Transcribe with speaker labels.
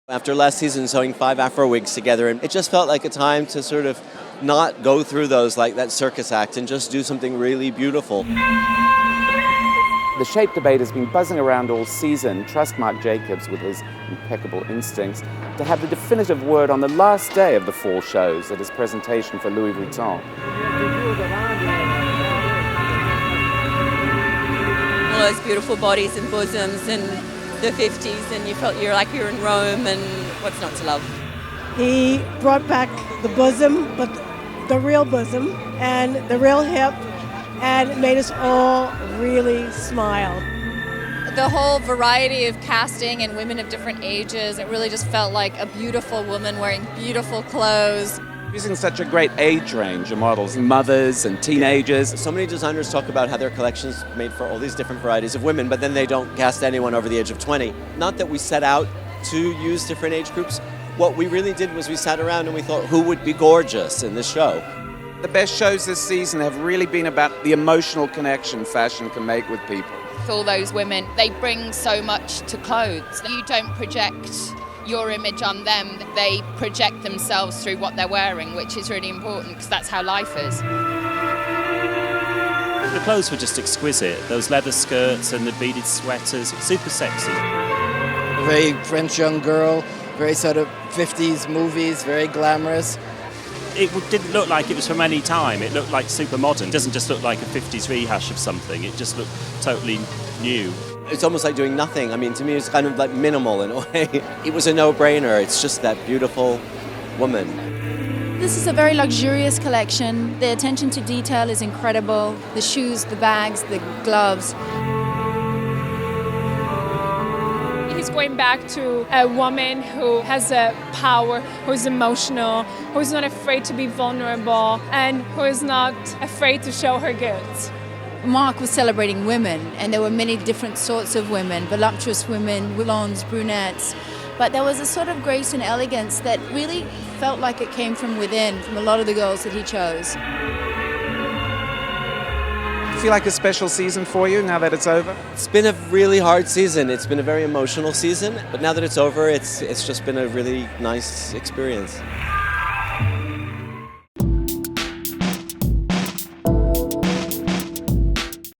Speaker 1: After last season, sewing 5 Afro wigs together, and it just felt like a time to sort of not go through those like that circus act and just do something really beautiful.
Speaker 2: The shape debate has been buzzing around all season. Trust Marc Jacobs with his impeccable instincts to have the definitive word on the last day of the fall shows at his presentation for Louis Vuitton.
Speaker 3: All those beautiful bodies and bosoms and the 50s, and you felt you're like you're in Rome, and what's not to love?
Speaker 4: He brought back the bosom, but the real bosom and the real hip, and it made us all really smile.
Speaker 5: The whole variety of casting and women of different ages, it really just felt like a beautiful woman wearing beautiful clothes.
Speaker 2: Using such a great age range of models, mothers and teenagers.
Speaker 1: So many designers talk about how their collections made for all these different varieties of women, but then they don't cast anyone over the age of 20. Not that we set out to use different age groups. What we really did was we sat around and we thought, who would be gorgeous in this show?
Speaker 2: The best shows this season have really been about the emotional connection fashion can make with people.
Speaker 5: For all those women, they bring so much to clothes. You don't project your image on them, they project themselves through what they're wearing, which is really important because that's how life is.
Speaker 6: The clothes were just exquisite. Those leather skirts and the beaded sweaters, super sexy.
Speaker 7: A very French young girl, very sort of 50s movies, very glamorous.
Speaker 6: It didn't look like it was from any time. It looked like super modern. It doesn't just look like a 50s rehash of something. It just looked totally new.
Speaker 1: It's almost like doing nothing. I mean, to me, it's kind of like minimal in a way. It was a no-brainer. It's just that beautiful woman.
Speaker 8: This is a very luxurious collection. The attention to detail is incredible. The shoes, the bags, the gloves.
Speaker 9: He's going back to a woman who has a power, who's emotional, who's not afraid to be vulnerable, and who is not afraid to show her goods.
Speaker 8: Marc was celebrating women, and there were many different sorts of women, voluptuous women, blondes, brunettes. But there was a sort of grace and elegance that really felt like it came from within, from a lot of the girls that he chose.
Speaker 2: Feel like a special season for you now that it's over?
Speaker 1: It's been a really hard season. It's been a very emotional season, but now that it's over, it's just been a really nice experience.